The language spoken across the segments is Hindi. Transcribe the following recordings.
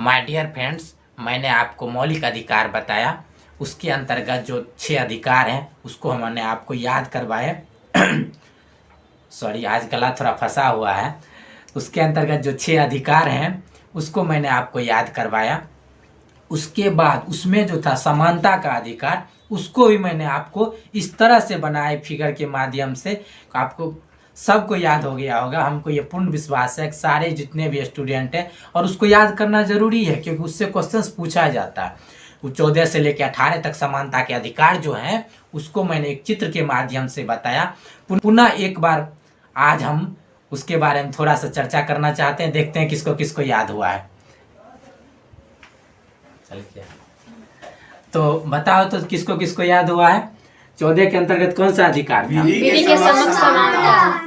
माय डियर फ्रेंड्स, मैंने आपको मौलिक अधिकार बताया। उसके अंतर्गत जो 6 अधिकार हैं उसको हमने आपको याद करवाए। सॉरी, आज गला थोड़ा फंसा हुआ है। उसके अंतर्गत जो 6 अधिकार हैं उसको मैंने आपको याद करवाया। उसके बाद उसमें जो था समानता का अधिकार, उसको भी मैंने आपको इस तरह से बनाए फिगर के माध्यम से, आपको सबको याद हो गया होगा। हमको ये पूर्ण विश्वास है कि सारे जितने भी स्टूडेंट हैं, और उसको याद करना जरूरी है क्योंकि उससे क्वेश्चंस पूछा जाता है। वो 14 से लेकर 18 तक समानता के अधिकार जो हैं उसको मैंने एक चित्र के माध्यम से बताया। पुनः एक बार आज हम उसके बारे में थोड़ा सा चर्चा करना चाहते हैं। देखते हैं किसको किसको याद हुआ है। तो बताओ तो किसको किसको याद हुआ है। 14 के अंतर्गत कौन सा अधिकार था? विधि के समक्ष समानता।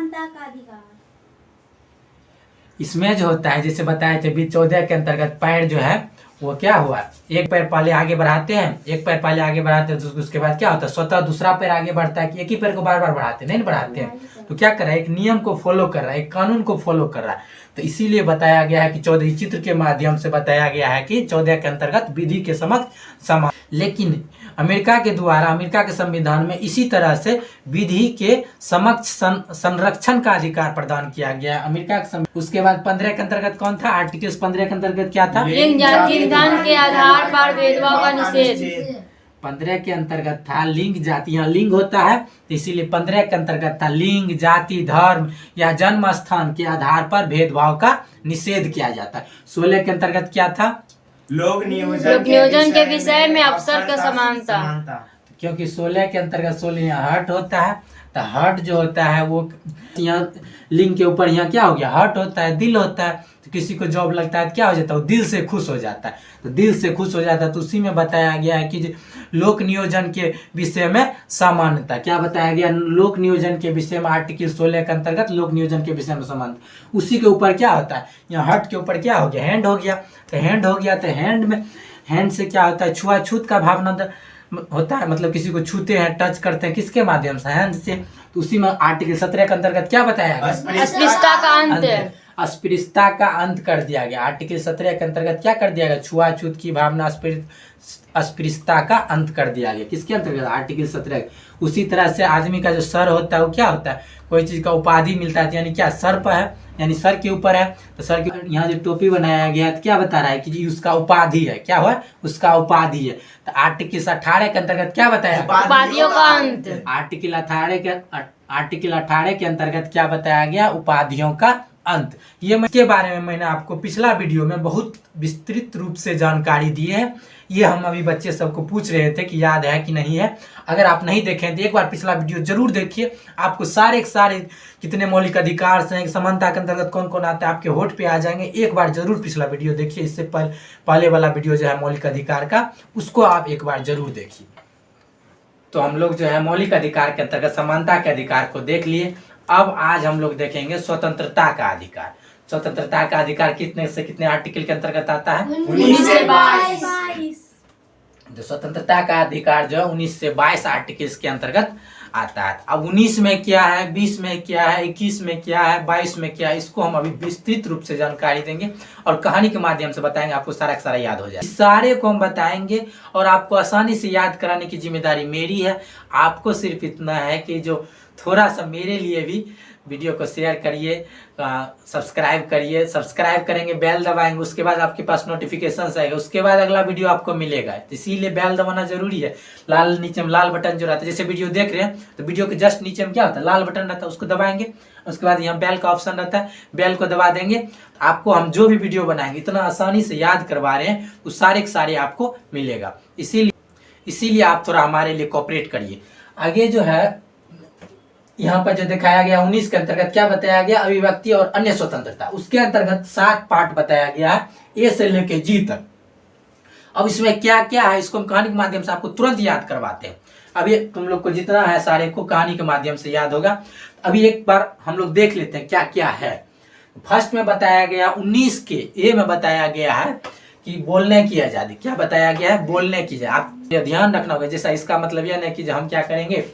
इसमें जो होता है, जैसे बताए थे, 14 के अंतर्गत पैर जो है वो क्या हुआ, एक पैर पहले आगे बढ़ाते हैं, एक पैर पहले आगे बढ़ाते हैं तो उसके बाद क्या होता है, स्वतः दूसरा पैर आगे बढ़ता है कि एक ही पैर को बार बार बढ़ाते नहीं बढ़ाते हैं। तो क्या कर रहा है, एक नियम को फॉलो कर रहा है, एक कानून को फॉलो कर रहा है। तो इसीलिए बताया गया है कि 14 चित्र के माध्यम से बताया गया है कि 14 के अंतर्गत विधि के समक्ष समान। लेकिन अमेरिका के द्वारा, अमेरिका के संविधान में इसी तरह से विधि के समक्ष संरक्षण का अधिकार प्रदान किया गया अमेरिका के। उसके बाद 15 के अंतर्गत कौन था, आर्टिकल 15 के अंतर्गत क्या था, लिंग जाति धन के आधार पर भेदभाव का निषेध। 15 के अंतर्गत था लिंग जाति, यहाँ लिंग होता है तो इसीलिए 15 के अंतर्गत था लिंग जाति धर्म या जन्म स्थान के आधार पर भेदभाव का निषेध किया जाता है। 16 के अंतर्गत क्या था, लोक नियोजन के विषय में अवसर का समानता। क्योंकि 16 के अंतर्गत 16 यहाँ हर्ट होता है, तो हर्ट जो होता है वो यहाँ लिंग के ऊपर यहाँ क्या हो गया, हर्ट होता है, दिल होता है। तो किसी को जॉब लगता है तो क्या हो जाता है, वो दिल से खुश हो जाता है। तो दिल से खुश हो जाता है, तो उसी में बताया गया है कि लोक नियोजन के विषय में समानता। क्या बताया गया, लोक नियोजन के विषय में आर्टिकल 16 के अंतर्गत लोक नियोजन के विषय में समानता। उसी के ऊपर क्या होता है, यहाँ हर्ट के ऊपर क्या हो गया, हैंड हो गया। तो हैंड हो गया तो हैंड में, हैंड से क्या होता है, छुआछूत का भावना होता है, मतलब किसी को छूते हैं, टच करते हैं, किसके माध्यम से, हैंड से। तो उसी में आर्टिकल 17 के अंतर्गत क्या बताया गया, अस्पृश्यता का अंत, अस्पृश्यता का अंत कर दिया गया। आर्टिकल 17 के अंतर्गत क्या कर दिया गया, छुआछूत की भावना, अस्पृश्यता का अंत कर दिया गया। किसके अंतर्गत, आर्टिकल 17। उसी तरह से आदमी का जो सर होता है वो क्या होता है, कोई चीज का उपाधि मिलता है, यानी क्या, सर पर है, यानी सर के ऊपर है। तो सर के यहाँ जो टोपी बनाया गया है तो क्या बता रहा है कि जी उसका उपाधि है, क्या हुआ, उसका उपाधि है। तो आर्टिकल 18 के अंतर्गत क्या बताया, उपाधियों का अंत। आर्टिकल 18 के अंतर्गत क्या बताया गया, उपाधियों का अंत। ये के बारे में मैंने आपको पिछला वीडियो में बहुत विस्तृत रूप से जानकारी दी है। ये हम अभी बच्चे सबको पूछ रहे थे कि याद है कि नहीं है। अगर आप नहीं देखें तो एक बार पिछला वीडियो जरूर देखिए, आपको सारे के सारे कितने मौलिक अधिकार हैं, समानता के अंतर्गत कौन कौन आता है, आपके होठ पे आ जाएंगे। एक बार जरूर पिछला वीडियो देखिए, इससे पहले वाला वीडियो जो है मौलिक अधिकार का, उसको आप एक बार जरूर देखिए। तो हम लोग जो है मौलिक अधिकार के अंतर्गत समानता के अधिकार को देख लिए। अब आज हम लोग देखेंगे स्वतंत्रता का अधिकार। स्वतंत्रता का अधिकार कितने से कितने आर्टिकल के अंतर्गत आता है, 19 से 22। जो स्वतंत्रता का अधिकार जो है 19 से 22 आर्टिकल्स के अंतर्गत आता है। अब 19 में क्या है, 20 में क्या है, 21 में क्या है, 22 में क्या है, इसको हम अभी विस्तृत रूप से जानकारी देंगे और कहानी के माध्यम से बताएंगे, आपको सारा का सारा याद हो जाए। सारे को हम बताएंगे और आपको आसानी से याद कराने की जिम्मेदारी मेरी है। आपको सिर्फ इतना है कि जो थोड़ा सा मेरे लिए भी वीडियो को शेयर करिए, सब्सक्राइब करिए। सब्सक्राइब करेंगे, बेल दबाएंगे, उसके बाद आपके पास नोटिफिकेशन आएगा, उसके बाद अगला वीडियो आपको मिलेगा। इसीलिए बेल दबाना जरूरी है। लाल नीचे में लाल बटन जो रहता है, जैसे वीडियो देख रहे हैं तो वीडियो के जस्ट नीचे में क्या होता है, लाल बटन रहता है, उसको दबाएंगे। उसके बाद यहाँ बेल का ऑप्शन रहता है, बेल को दबा देंगे। आपको हम जो भी वीडियो बनाएंगे इतना आसानी से याद करवा रहे हैं, वो सारे के सारे आपको मिलेगा। इसीलिए आप थोड़ा हमारे लिए कोऑपरेट करिए। आगे जो है यहाँ पर जो दिखाया गया 19 के अंतर्गत क्या बताया गया, अभिव्यक्ति और अन्य स्वतंत्रता। उसके अंतर्गत 7 पार्ट बताया गया है, ए से लेके जी तक। अब इसमें क्या क्या है, इसको हम कहानी के माध्यम से आपको तुरंत याद करवाते हैं। अभी तुम लोग को जितना है सारे को कहानी के माध्यम से याद होगा। अभी एक बार हम लोग देख लेते हैं क्या क्या है। फर्स्ट में बताया गया 19 के ए में बताया गया है कि बोलने की आजादी। क्या बताया गया है, बोलने की। आप ध्यान रखना होगा, जैसा इसका मतलब यह नहीं कि हम क्या करेंगे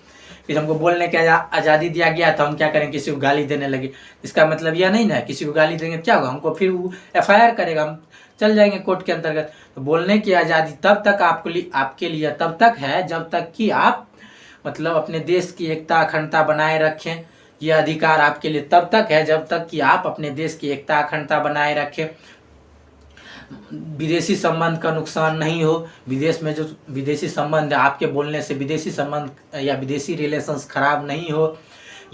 कि हमको बोलने की आजादी दिया गया तो हम क्या करें, किसी को गाली देने लगे। इसका मतलब यह नहीं ना, किसी को गाली देंगे क्या होगा, हमको फिर वो FIR करेगा, हम चल जाएंगे कोर्ट के अंतर्गत। तो बोलने की आज़ादी तब तक आपके लिए तब तक है जब तक कि आप मतलब अपने देश की एकता अखंडता बनाए रखें। ये अधिकार आपके लिए तब तक है जब तक कि आप अपने देश की एकता अखंडता बनाए रखें, विदेशी संबंध का नुकसान नहीं हो। विदेश में जो विदेशी संबंध है, आपके बोलने से विदेशी संबंध या विदेशी रिलेशंस खराब नहीं हो,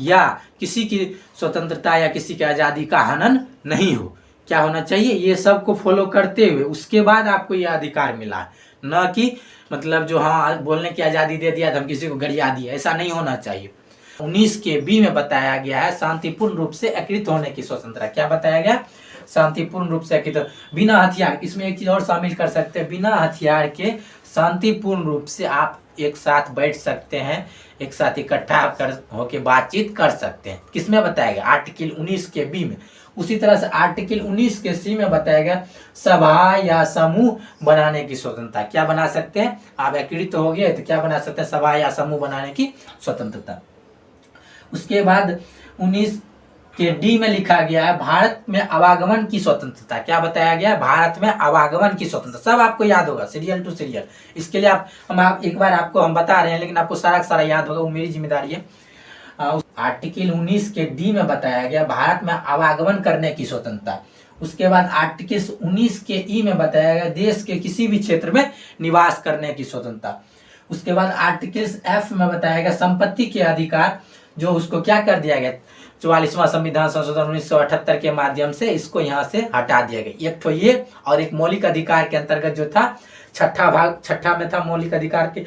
या किसी की स्वतंत्रता या किसी की आज़ादी का हनन नहीं हो। क्या होना चाहिए, ये सब को फॉलो करते हुए उसके बाद आपको ये अधिकार मिला है, न कि मतलब जो हाँ बोलने की आज़ादी दे दिया तो हम किसी को गरिया दिया, ऐसा नहीं होना चाहिए। 19 के बी में बताया गया है शांतिपूर्ण रूप से एकीकृत होने की स्वतंत्रता। क्या बताया गया, शांतिपूर्ण रूप से एकीकृत बिना हथियार। इसमें एक चीज और शामिल कर सकते हैं, बिना हथियार के शांतिपूर्ण रूप से आप एक साथ बैठ सकते हैं, एक साथ इकट्ठा होकर बातचीत कर सकते हैं। किसमें बताया गया, आर्टिकल 19 के बी में। उसी तरह से आर्टिकल 19 के सी में बताया गया सभा या समूह बनाने की स्वतंत्रता। क्या बना सकते हैं, आप एकीकृत हो गए तो क्या बना सकते हैं, सभा या समूह बनाने की स्वतंत्रता। उसके बाद 19 के डी में लिखा गया है भारत में आवागमन की स्वतंत्रता। क्या बताया गया है, भारत में आवागमन की स्वतंत्रता। सब आपको याद होगा सीरियल टू सीरियल। इसके लिए हम एक बार आपको हम बता रहे हैं, लेकिन आपको सारा सारा याद होगा, वो मेरी जिम्मेदारी है। आर्टिकल 19 के डी में बताया गया भारत में आवागमन करने की स्वतंत्रता। उसके बाद आर्टिकल 19 के ई में बताया गया देश के किसी भी क्षेत्र में निवास करने की स्वतंत्रता। उसके बाद आर्टिकल एफ में बताया गया संपत्ति के अधिकार, जो उसको क्या कर दिया गया, 44वां संविधान संशोधन 1978 के माध्यम से इसको यहाँ से हटा दिया गया। एक तो ये, और एक मौलिक अधिकार के अंतर्गत जो था छठा में था मौलिक अधिकार के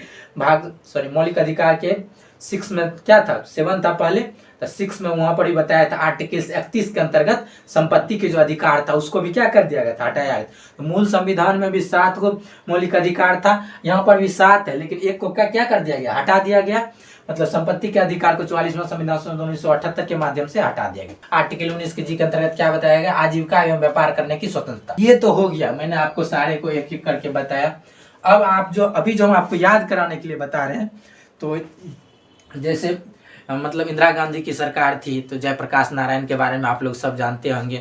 मौलिक अधिकार के 6 में क्या था, 7 था पहले, तो 6 में वहां पर ही बताया था आर्टिकल 31 के अंतर्गत संपत्ति के जो अधिकार था उसको भी क्या कर दिया गया था, हटाया गया। तो मूल संविधान में भी 7 को मौलिक अधिकार था, यहाँ पर भी 7 है, लेकिन एक को क्या कर दिया गया, हटा दिया गया। मतलब संपत्ति के अधिकार को 44वां संविधान संशोधन 1978 के माध्यम से हटा दिया गया। आर्टिकल 19 के जी के अंतर्गत क्या बताया गया, आजीविका एवं व्यापार करने की स्वतंत्रता। ये तो हो गया, मैंने आपको सारे को एक एक करके बताया। अब आप जो हम आपको याद कराने के लिए बता रहे हैं, तो जैसे मतलब इंदिरा गांधी की सरकार थी तो जयप्रकाश नारायण के बारे में आप लोग सब जानते होंगे।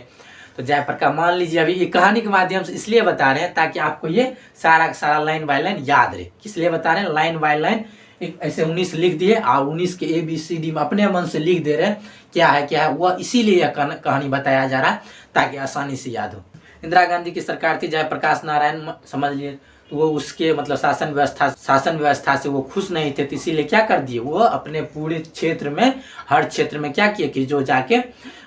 तो जयप्रकाश, मान लीजिए अभी एक कहानी के माध्यम से इसलिए बता रहे हैं ताकि आपको ये सारा लाइन बाय लाइन याद रहे। किस लिए बता रहे हैं, लाइन बाय लाइन एक ऐसे 19 लिख दिए और 19 के ABCD में अपने मन से लिख दे रहे हैं क्या है वह, इसीलिए यह कहानी बताया जा रहा है ताकि आसानी से याद हो। इंदिरा गांधी की सरकार थी, जयप्रकाश नारायण समझ लिए, तो वो उसके मतलब शासन व्यवस्था से वो खुश नहीं थे, तो इसीलिए क्या कर दिए, वो अपने पूरे क्षेत्र में हर क्षेत्र में क्या किए कि जो जाके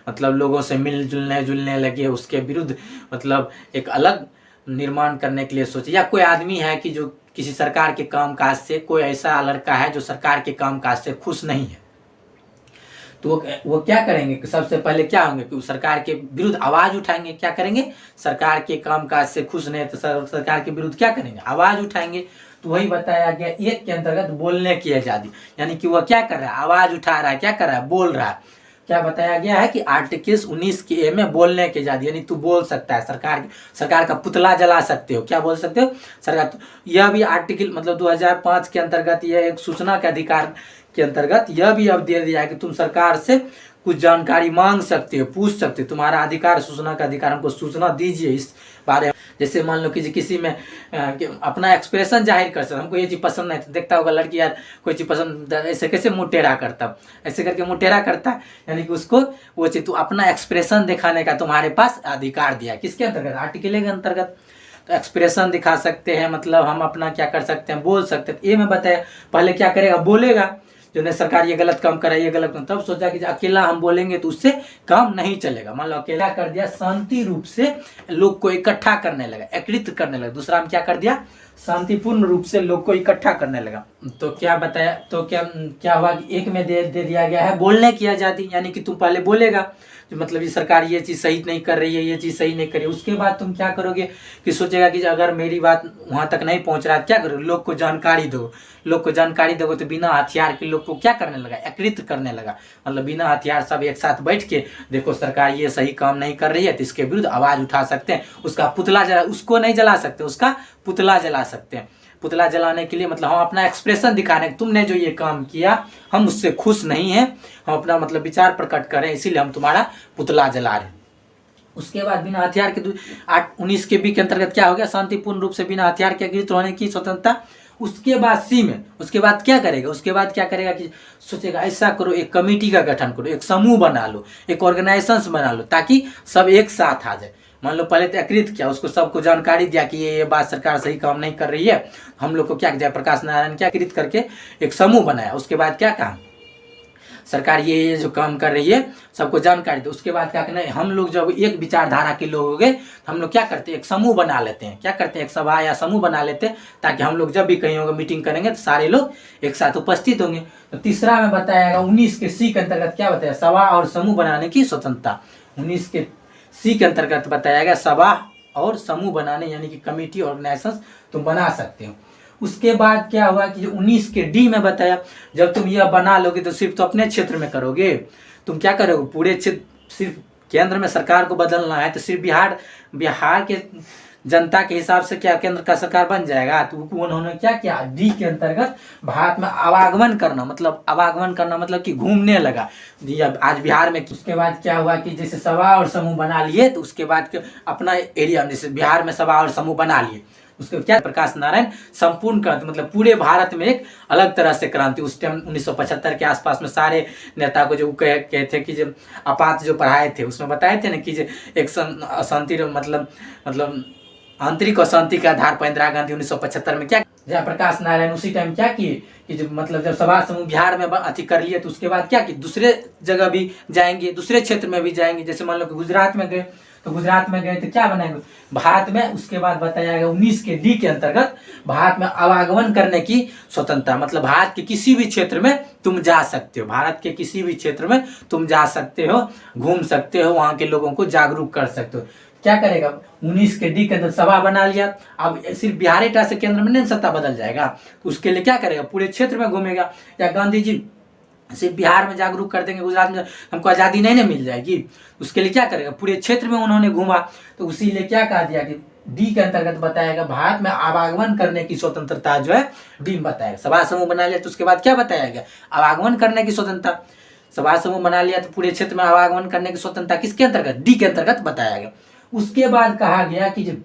मतलब लोगों से जुलने लगे, उसके विरुद्ध मतलब एक अलग निर्माण करने के लिए सोचे। या कोई आदमी है कि जो किसी सरकार के कामकाज से, कोई ऐसा लड़का है जो सरकार के कामकाज से खुश नहीं है, तो वो क्या करेंगे, सबसे पहले क्या होंगे कि सरकार के विरुद्ध आवाज उठाएंगे। क्या करेंगे, सरकार के कामकाज से खुश नहीं तो सरकार के विरुद्ध क्या करेंगे, आवाज उठाएंगे। तो वही बताया गया एक के अंतर्गत बोलने की आजादी, यानी कि वह क्या कर रहा है, आवाज उठा रहा है, क्या कर रहा है, बोल रहा है। क्या बताया गया है कि आर्टिकल 19 के ए में बोलने की आजादी, यानी तू बोल सकता है, सरकार का पुतला जला सकते हो। क्या बोल सकते हो, सरकार। यह भी आर्टिकल मतलब 2005 के अंतर्गत यह एक सूचना के अधिकार के अंतर्गत यह भी अब दे दिया है कि तुम सरकार से कुछ जानकारी मांग सकते हो, पूछ सकते हो, तुम्हारा अधिकार, सूचना का अधिकार, हमको सूचना दीजिए इस बारे में। जैसे मान लो कि किसी में अपना एक्सप्रेशन जाहिर कर सकते, हमको ये चीज़ पसंद नहीं, तो देखता होगा लड़की यार कोई चीज़ पसंद, ऐसे कैसे मुँह टेढ़ा करता, ऐसे करके मुँह टेढ़ा करता, यानी कि उसको वो चीज़ तू अपना एक्सप्रेशन दिखाने का तुम्हारे पास अधिकार दिया। किसके अंतर्गत, आर्टिकल के अंतर्गत। तो एक्सप्रेशन दिखा सकते हैं, मतलब हम अपना क्या कर सकते हैं, बोल सकते हैं। ये मैं बताया, पहले क्या करेगा, बोलेगा, जो नहीं सरकार ये गलत काम करे, ये गलत काम, तब सोचा कि अकेला हम बोलेंगे तो उससे काम नहीं चलेगा। मान लो अकेला कर दिया, शांति रूप से लोग को इकट्ठा करने लगा, एकत्रित करने लगा। दूसरा हम क्या कर दिया, शांतिपूर्ण रूप से लोग को इकट्ठा करने लगा। तो क्या बताया, तो क्या हुआ कि एक में दे दिया गया है बोलने की आजादी, यानी कि तुम पहले बोलेगा मतलब ये सरकार ये चीज़ सही नहीं कर रही है, ये चीज़ सही नहीं कर रही है। उसके बाद तुम क्या करोगे कि सोचेगा कि अगर मेरी बात वहाँ तक नहीं पहुँच रहा है, क्या करोगे, लोग को जानकारी दो। लोग को जानकारी दोगे तो बिना हथियार के लोग को क्या करने लगा, एकत्रित करने लगा। मतलब बिना हथियार सब एक साथ बैठ के देखो सरकार ये सही काम नहीं कर रही है, तो इसके विरुद्ध आवाज़ उठा सकते हैं। उसका पुतला जला, उसको नहीं जला सकते, उसका पुतला जला सकते हैं। पुतला जलाने के लिए मतलब हम अपना एक्सप्रेशन दिखाने, तुमने जो ये काम किया हम उससे खुश नहीं हैं, हम अपना मतलब विचार प्रकट करें, इसीलिए हम तुम्हारा पुतला जला रहे हैं। उसके बाद बिना हथियार के 19 के बी के अंतर्गत क्या हो गया, शांतिपूर्ण रूप से बिना हथियार के एकीकृत होने की स्वतंत्रता। उसके बाद सी में, उसके बाद क्या करेगा, उसके बाद क्या करेगा कि सोचेगा ऐसा करो, एक कमेटी का गठन करो, एक समूह बना लो, एक ऑर्गेनाइजेशन बना लो, ताकि सब एक साथ आ जाए। मान लो पहले तो एकीकृत किया, उसको सबको जानकारी दिया कि ये बात सरकार सही काम नहीं कर रही है, हम लोग को क्या जयप्रकाश नारायण क्या एकीकृत करके एक समूह बनाया। उसके बाद क्या कहा, सरकार ये जो काम कर रही है सबको जानकारी दो। उसके बाद क्या करना है, हम लोग जब एक विचारधारा के लोग हो गए तो हम लोग क्या करते हैं, एक समूह बना लेते हैं। क्या करते हैं, एक सभा या समूह बना लेते हैं, ताकि हम लोग जब भी कहीं होगा मीटिंग करेंगे तो सारे लोग एक साथ उपस्थित होंगे। तो तीसरा में बताया 19 के सी के अंतर्गत क्या बताया, सभा और समूह बनाने की स्वतंत्रता। 19 के सी के अंतर्गत बताया गया सभा और समूह बनाने, यानी कि कमेटी ऑर्गेनाइजेशन तुम बना सकते हो। उसके बाद क्या हुआ कि जो 19 के डी में बताया, जब तुम यह बना लोगे तो सिर्फ तो अपने क्षेत्र में करोगे, तुम क्या करोगे पूरे क्षेत्र, सिर्फ केंद्र में सरकार को बदलना है तो सिर्फ बिहार के जनता के हिसाब से क्या केंद्र का सरकार बन जाएगा। तो उन्होंने क्या किया, डी के अंतर्गत भारत में आवागमन करना, मतलब कि घूमने लगा आज बिहार में। उसके बाद क्या हुआ कि जैसे सभा और समूह बना लिए, तो उसके बाद अपना एरिया जैसे बिहार में सभा और समूह बना लिए, उसके क्या प्रकाश नारायण संपूर्ण क्रांति, मतलब पूरे भारत में एक अलग तरह से क्रांति। उस टाइम 1975 के आसपास में सारे नेता को जो कहते थे कि जब आपात जो पढ़ाए थे उसमें बताए थे ना कि एक अशांति मतलब आंतरिक अशांति के आधार पर इंदिरा गांधी 1975 में क्या जयप्रकाश नारायण उसी टाइम क्या किए कि जब मतलब जब सभा समूह बिहार में अति कर लिए, तो उसके बाद क्या कि दूसरे जगह भी जाएंगे, दूसरे क्षेत्र में भी जाएंगे। जैसे मान लो कि गुजरात में गए, तो गुजरात में गए तो क्या बनाएंगे भारत में। उसके बाद बताया गया 19 के डी के अंतर्गत भारत में आवागमन करने की स्वतंत्रता, मतलब भारत के किसी भी क्षेत्र में तुम जा सकते हो, भारत के किसी भी क्षेत्र में तुम जा सकते हो, घूम सकते हो, वहाँ के लोगों को जागरूक कर सकते हो। क्या करेगा 19 के डी के अंदर सभा बना लिया। अब सिर्फ बिहार एटा से केंद्र में नहीं सत्ता बदल जाएगा, तो उसके लिए क्या करेगा, पूरे क्षेत्र में घूमेगा। या गांधी जी सिर्फ बिहार में जागरूक कर देंगे, गुजरात में हमको आज़ादी नहीं मिल जाएगी, उसके लिए क्या करेगा, पूरे क्षेत्र में उन्होंने घूमा। तो उसी लिए क्या कहा दिया कि डी के अंतर्गत बताएगा भारत में आवागमन करने की स्वतंत्रता जो है डी में बताएगा। सभा समूह बना लिया तो उसके बाद क्या बताया गया, आवागमन करने की स्वतंत्रता। सभा समूह बना लिया तो पूरे क्षेत्र में आवागमन करने की स्वतंत्रता किसके अंतर्गत, डी के अंतर्गत बताया गया। उसके बाद कहा गया कि जब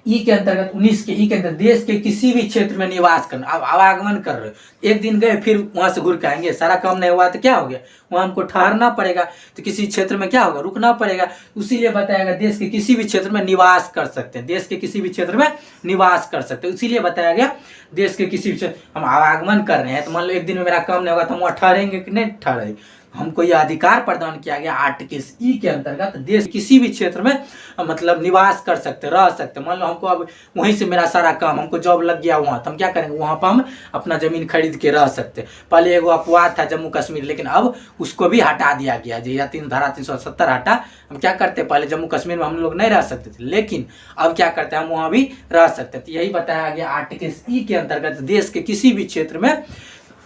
ई के अंतर्गत 19 के ई के अंतर्गत देश के किसी भी क्षेत्र में निवास करना। अब आवागमन कर रहे हो, एक दिन गए फिर वहां से घुर के आएंगे, सारा काम नहीं हुआ तो क्या हो गया, वहां हमको ठहरना पड़ेगा, तो किसी क्षेत्र में क्या होगा, रुकना पड़ेगा। उसीलिए बताया गया देश के किसी भी क्षेत्र में निवास कर सकते हैं, देश के किसी भी क्षेत्र में निवास कर सकते हैं। इसीलिए बताया गया देश के किसी भी क्षेत्र हम आवागमन कर रहे हैं, तो मान लो एक दिन में मेरा काम नहीं होगा तो हम वहाँ ठहरेंगे कि नहीं ठहरेंगे। हमको यह अधिकार प्रदान किया गया आर्टिकल ई के अंतर्गत देश किसी भी क्षेत्र में मतलब निवास कर सकते, रह सकते। मान लो हमको अब वहीं से मेरा सारा काम, हमको जॉब लग गया वहाँ, तो हम क्या करेंगे, वहाँ पर हम अपना जमीन खरीद के रह सकते। पहले एगो अपवाद था जम्मू कश्मीर, लेकिन अब उसको भी हटा दिया गया। या धारा 370 हटा, हम क्या करते, पहले जम्मू कश्मीर में हम लोग नहीं रह सकते थे, लेकिन अब क्या करते हैं, हम वहाँ भी रह सकते। तो यही बताया गया आर्टिकल ई के अंतर्गत देश के किसी भी क्षेत्र में,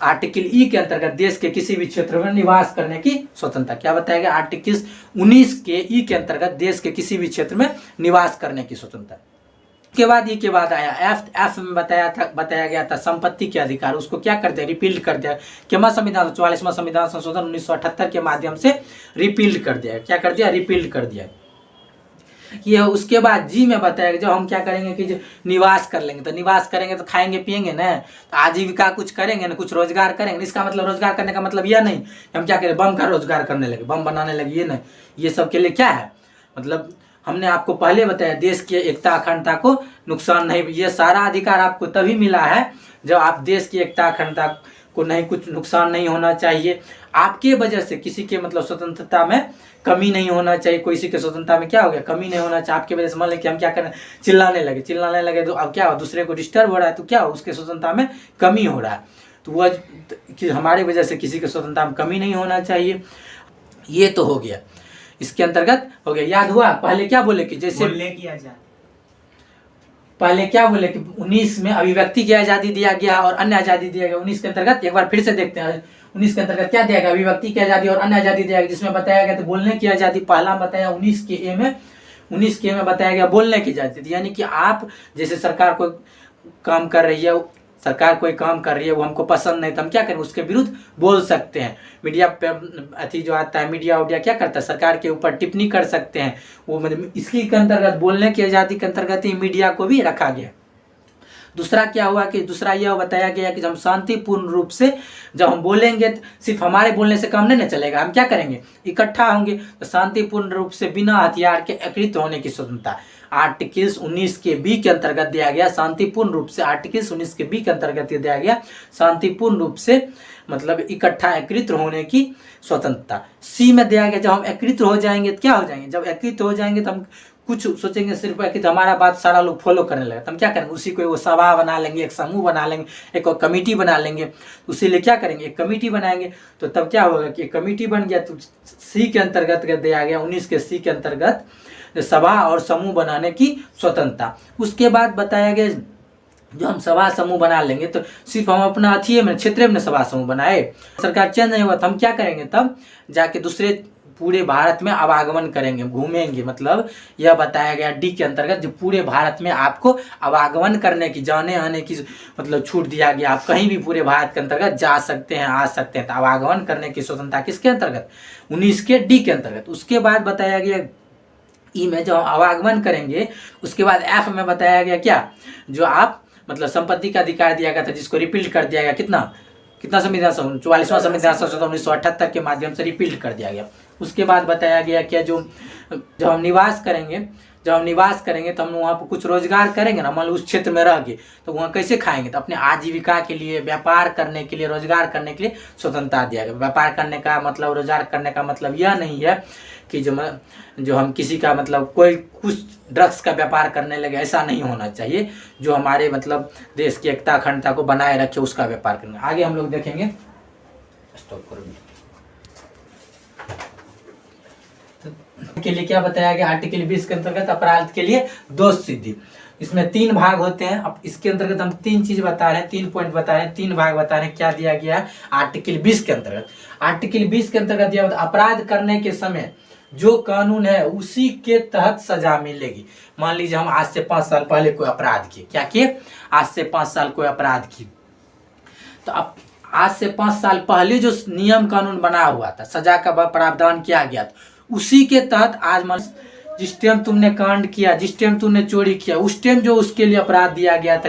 आर्टिकल ई के अंतर्गत देश के किसी भी क्षेत्र में निवास करने की स्वतंत्रता। क्या बताया गया, आर्टिकल 19 के ई के अंतर्गत देश के किसी भी क्षेत्र में निवास करने की स्वतंत्रता। के बाद ई के बाद आया एफ में बताया गया था संपत्ति के अधिकार। उसको क्या कर दिया, रिपील्ड कर दिया। केमा संविधान 44वां संविधान संशोधन 1978 के माध्यम से रिपील्ड कर दिया। क्या कर दिया, रिपील्ड कर दिया। ये उसके बाद जी में बताया जब हम क्या करेंगे कि जो निवास कर लेंगे, तो निवास करेंगे तो खाएंगे पिएंगे ना, तो आजीविका कुछ करेंगे ना, कुछ रोजगार करेंगे। इसका मतलब रोजगार करने का मतलब यह नहीं हम क्या करें, बम का रोजगार करने लगे, बम बनाने लगे, ये नहीं। ये सब के लिए क्या है, मतलब हमने आपको पहले बताया देश की एकता अखंडता को नुकसान नहीं, ये सारा अधिकार आपको तभी मिला है जब आप देश की एकता अखंडता को नहीं, कुछ नुकसान नहीं होना चाहिए आपके वजह से, किसी के मतलब स्वतंत्रता में कमी नहीं होना चाहिए। किसी के स्वतंत्रता में क्या हो गया, कमी नहीं होना चाहिए आपके वजह से। मान लें कि हम क्या करें, चिल्लाने लगे तो अब क्या हो, दूसरे को डिस्टर्ब हो रहा है, तो क्या हो, उसके स्वतंत्रता में कमी हो रहा है। तो वह कि हमारी वजह से किसी के स्वतंत्रता में कमी नहीं होना चाहिए। ये तो हो गया, इसके अंतर्गत हो गया। याद हुआ पहले क्या बोले कि जैसे पहले क्या बोले कि 19 में अभिव्यक्ति की आजादी दिया गया और अन्य आजादी दिया गया। 19 के अंतर्गत एक बार फिर से देखते हैं, 19 के अंतर्गत क्या दिया गया, अभिव्यक्ति की आजादी और अन्य आजादी दिया गया। जिसमें बताया गया तो बोलने की आजादी पहला बताया 19 के ए में बताया गया बोलने की आजादी, यानी कि आप जैसे सरकार को काम कर रही है सरकार कोई काम कर रही है वो हमको पसंद नहीं तो हम क्या करें, उसके विरुद्ध बोल सकते हैं। मीडिया पे अथी जो आता है मीडिया उडिया क्या करता है, सरकार के ऊपर टिप्पणी कर सकते हैं। वो मतलब इसी के अंतर्गत, बोलने की आज़ादी के अंतर्गत ही मीडिया को भी रखा गया। दूसरा क्या हुआ कि दूसरा यह बताया गया कि जब हम शांतिपूर्ण रूप से जब हम बोलेंगे तो सिर्फ हमारे बोलने से काम नहीं ना चलेगा, हम क्या करेंगे, इकट्ठा होंगे तो शांतिपूर्ण रूप से बिना हथियार के एकत्रित होने की स्वतंत्रता आर्टिकल्स 19 के बी के अंतर्गत दिया गया। शांतिपूर्ण रूप से आर्टिकल्स 19 के बी के अंतर्गत दिया गया शांतिपूर्ण रूप से मतलब इकट्ठा एकत्रित होने की स्वतंत्रता। सी में दिया गया जब हम एकत्रित हो जाएंगे तो क्या हो जाएंगे, जब एकत्रित हो जाएंगे तो हम कुछ सोचेंगे सिर्फ कि हमारा बात सारा लोग फॉलो करने लगे तो हम क्या करेंगे, उसी को वो सभा बना लेंगे, एक समूह बना लेंगे, एक कमेटी बना लेंगे। उसी लिए क्या करेंगे, एक कमेटी बनाएंगे। तो तब क्या होगा कि एक कमेटी बन गया तो सी के अंतर्गत दिया गया 19 के सी के अंतर्गत सभा और समूह बनाने की स्वतंत्रता। उसके बाद बताया गया जो हम सभा समूह बना लेंगे तो सिर्फ हम अपना अथी में क्षेत्र में सभा समूह बनाए, सरकार चेंज नहीं हुआ तो हम क्या करेंगे, तब जाके दूसरे पूरे भारत में आवागमन करेंगे, घूमेंगे। मतलब यह बताया गया डी के अंतर्गत जो पूरे भारत में आपको आवागमन करने की, जाने आने की मतलब छूट दिया गया। आप कहीं भी पूरे भारत के अंतर्गत जा सकते हैं, आ सकते हैं। तो आवागमन करने की स्वतंत्रता किसके अंतर्गत, 19 के डी के अंतर्गत। उसके बाद बताया गया ई में जो आवागमन करेंगे, उसके बाद एफ में बताया गया क्या, जो आप मतलब संपत्ति का अधिकार दिया गया था जिसको रिपील कर दिया गया, कितना संविधान 44वां संविधान संशोधन 1978 के माध्यम से रिपील कर दिया गया। उसके बाद बताया गया क्या, जो हम निवास करेंगे, जब हम निवास करेंगे तो हम वहाँ पर कुछ रोजगार करेंगे ना, मान लो उस क्षेत्र में रह गए तो वहाँ कैसे खाएंगे, तो अपने आजीविका के लिए, व्यापार करने के लिए, रोजगार करने के लिए स्वतंत्रता दिया गया। व्यापार करने का मतलब, रोजगार करने का मतलब यह नहीं है कि जो हम किसी का मतलब कोई कुछ ड्रग्स का व्यापार करने लगे, ऐसा नहीं होना चाहिए। जो हमारे मतलब देश की एकता अखंडता को बनाए रखे उसका व्यापार करेंगे। आगे हम लोग देखेंगे, स्टॉप करो के लिए क्या बताया गया, आर्टिकल 20 के अंतर्गत अपराध के लिए दोष सिद्धि। इसमें 3 भाग होते हैं। अब इसके अंतर्गत हम 3 चीज बता रहे हैं, 3 पॉइंट बता रहे हैं, 3 भाग बता रहे हैं। क्या दिया गया है आर्टिकल 20 के अंतर्गत, आर्टिकल 20 के अंतर्गत दिया अपराध करने के समय जो कानून है उसी के तहत सजा मिलेगी। मान लीजिए हम आज से 5 साल पहले कोई अपराध किए, क्या किए, आज से 5 साल कोई अपराध किए, तो अब आज से 5 साल पहले जो नियम कानून बना हुआ था, सजा का प्रावधान किया गया था, उसी के तहत आज मान जिस टाइम तुमने कांड किया, जिस टाइम तुमने चोरी किया, उस टाइम जो उसके लिए अपराध दिया गया था,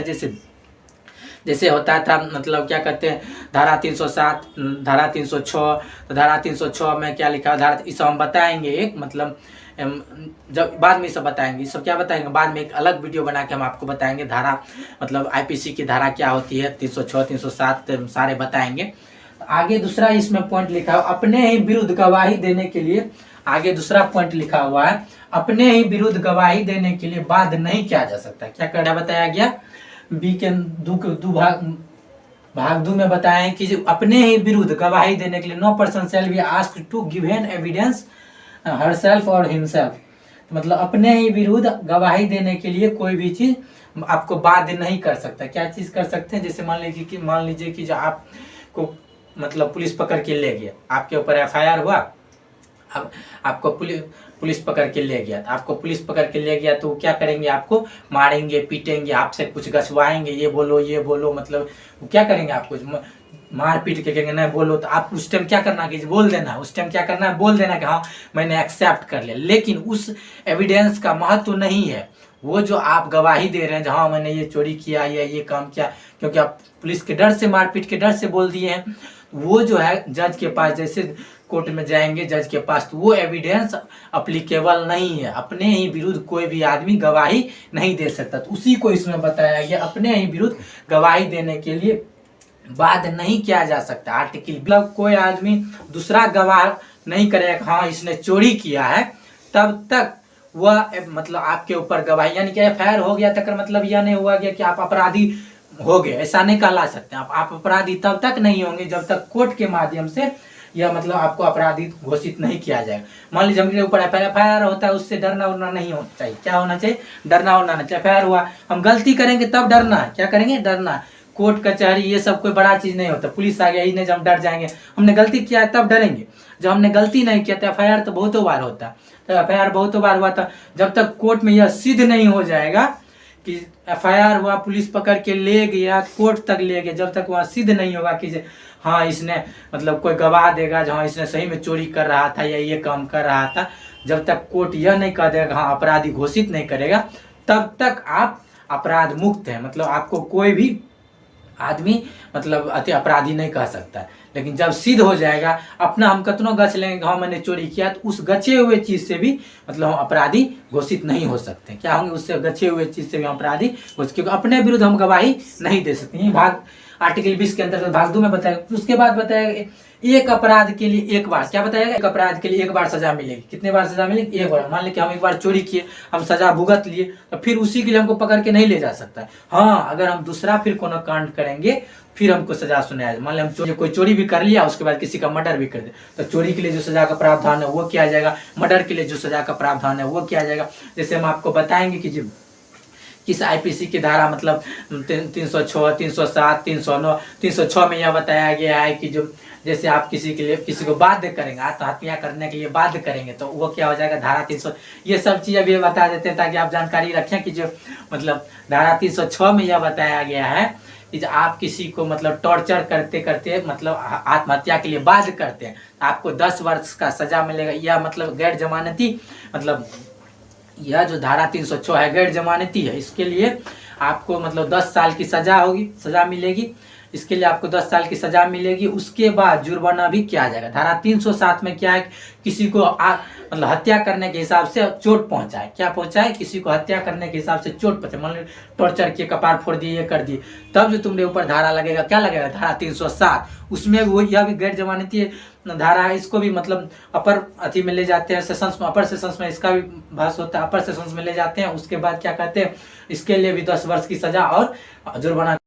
जैसे होता था मतलब क्या कहते हैं धारा 307, धारा 306, तो धारा 306 में क्या लिखा, धारा इस हम बताएंगे एक मतलब जब बाद में सब बताएंगे, सब क्या बताएंगे बाद में, एक अलग वीडियो बना के हम आपको बताएंगे धारा मतलब आईपीसी की धारा क्या होती है, 306 307 सारे बताएंगे। आगे दूसरा इसमें पॉइंट लिखा है, अपने ही विरुद्ध गवाही देने के लिए, आगे दूसरा पॉइंट लिखा हुआ है, अपने ही विरुद्ध गवाही देने के लिए बाध्य नहीं किया जा सकता। क्या करना बताया गया, बी के भाग 2 में बताया कि अपने ही विरुद्ध गवाही देने के लिए no person shall be asked to give an evidence herself or himself. मतलब अपने ही विरुद्ध गवाही देने के लिए कोई भी चीज आपको बाध्य नहीं कर सकता। क्या चीज कर सकते हैं, जैसे मान लीजिए कि जो आपको मतलब पुलिस पकड़ के ले गया, आपके ऊपर FIR हुआ, अब आपको पुलिस पकड़ के ले गया, आपको पुलिस पकड़ के ले गया तो क्या करेंगे, आपको मारेंगे, पीटेंगे, आपसे कुछ गछवाएंगे, ये बोलो मतलब वो क्या करेंगे, आपको मार पीट के कहेंगे नहीं बोलो, तो आप उस टाइम क्या करना कि बोल देना, उस टाइम क्या करना है बोल देना कि हाँ मैंने एक्सेप्ट कर लिया। लेकिन उस एविडेंस का महत्व नहीं है वो जो आप गवाही दे रहे हैं जहाँ मैंने ये चोरी किया या ये काम किया, क्योंकि आप पुलिस के डर से, मारपीट के डर से बोल दिए हैं। वो जो है जज के पास, जैसे कोर्ट में जाएंगे जज के पास, तो वो एविडेंस अप्लीकेबल नहीं है। अपने ही विरुद्ध कोई भी आदमी गवाही नहीं दे सकता। तो उसी को इसमें बताया गया, अपने ही विरुद्ध गवाही देने के लिए बाध्य नहीं किया जा सकता। आर्टिकल मतलब कोई आदमी दूसरा गवाह नहीं करेगा हाँ इसने चोरी किया है, तब तक वह मतलब आपके ऊपर गवाही, यानी कि FIR हो गया तक मतलब यह नहीं हुआ गया कि आप अपराधी हो गए, ऐसा नहीं कहला सकते। आप अपराधी तब तक नहीं होंगे जब तक कोर्ट के माध्यम से यह मतलब आपको अपराधी घोषित नहीं किया जाएगा। मान लीजिए हमके ऊपर FIR होता है, उससे डरना उड़ना नहीं होना चाहिए। क्या होना चाहिए, डरना उड़ना नहीं चाहिए। FIR हुआ, हम गलती करेंगे तब डरना है, क्या करेंगे, डरना। कोर्ट कचहरी ये सब कोई बड़ा चीज नहीं होता, पुलिस आ गया ही नहीं जब हम डर जाएंगे, हमने गलती किया तब डरेंगे। जब हमने गलती नहीं किया तो FIR तो बहुतों बार होता है, तो FIR बहुतों बार हुआ था। जब तक कोर्ट में यह सिद्ध नहीं हो जाएगा कि FIR हुआ, पुलिस पकड़ के ले गया, कोर्ट तक ले गया, जब तक वहाँ सिद्ध नहीं होगा कि हाँ इसने मतलब कोई गवाह देगा जहाँ इसने सही में चोरी कर रहा था या ये काम कर रहा था, जब तक कोर्ट यह नहीं कह देगा, हाँ अपराधी घोषित नहीं करेगा, तब तक आप अपराध मुक्त हैं। मतलब आपको कोई भी आदमी मतलब अति अपराधी नहीं कह सकता है। लेकिन जब सिद्ध हो जाएगा, अपना हम कतनों गच लेंगे हाँ मैंने चोरी किया, तो उस गचे हुए चीज़ से भी मतलब हम अपराधी घोषित नहीं हो सकते। क्या होंगे? उससे गचे हुए चीज़ से भी हम अपराधी घोषित, क्योंकि अपने विरुद्ध हम गवाही नहीं दे सकते। भाग आर्टिकल 20 के अंतर्गत भाग 2 में बताया। उसके बाद बताया एक अपराध के लिए एक बार, क्या बताएगा? एक अपराध के लिए एक बार सजा मिलेगी। कितने बार सजा मिलेगी? एक बार। मान लीजिए हम एक बार चोरी किए, हम सजा भुगत लिए, तो फिर उसी के लिए हमको पकड़ के नहीं ले जा सकता है। हाँ, अगर हम दूसरा फिर कोनो कांड करेंगे फिर हमको सजा सुनाया। मान लीजिए हम कोई चोरी भी कर लिया, उसके बाद किसी का मर्डर भी कर दे, तो चोरी के लिए जो सजा का प्रावधान है वो किया जाएगा, मर्डर के लिए जो सजा का प्रावधान है वो किया जाएगा। जैसे हम आपको बताएंगे कि जो किस IPC की धारा मतलब 306, 307, 309, 306 में यह बताया गया है कि जो जैसे आप किसी को बाध्य करेंगे, आत्महत्या करने के लिए बाध्य करेंगे, तो वो क्या हो जाएगा? धारा 300। ये सब चीज़ अभी बता देते हैं ताकि आप जानकारी रखें कि जो मतलब धारा 306 में यह बताया गया है कि आप किसी को मतलब टॉर्चर करते करते मतलब आत्महत्या के लिए बाध्य करते हैं, आपको 10 वर्ष का सजा मिलेगा। या मतलब गैर जमानती मतलब यह जो धारा 306 है गैर जमानती है, इसके लिए आपको मतलब 10 साल की सजा मिलेगी। इसके लिए आपको 10 साल की सजा मिलेगी। उसके बाद जुर्माना भी किया जाएगा। धारा 307 में क्या है? किसी को मतलब हत्या करने के हिसाब से चोट पहुंचाए, क्या पहुंचाए? किसी को हत्या करने के हिसाब से चोट पहुंचाए, मान लो टॉर्चर किए, कपार फोड़ दिए, ये कर दिए, तब जो तुम्हारे ऊपर धारा लगेगा, क्या लगेगा? धारा 307। उसमें वो यह भी गैर जमानती धारा है, इसको भी मतलब अपर अति में ले जाते हैं, सेशंस में, अपर सेशंस में इसका भी बहस होता है, अपर सेशंस में ले जाते हैं। उसके बाद क्या कहते हैं? इसके लिए भी 10 वर्ष की सजा और जुर्माना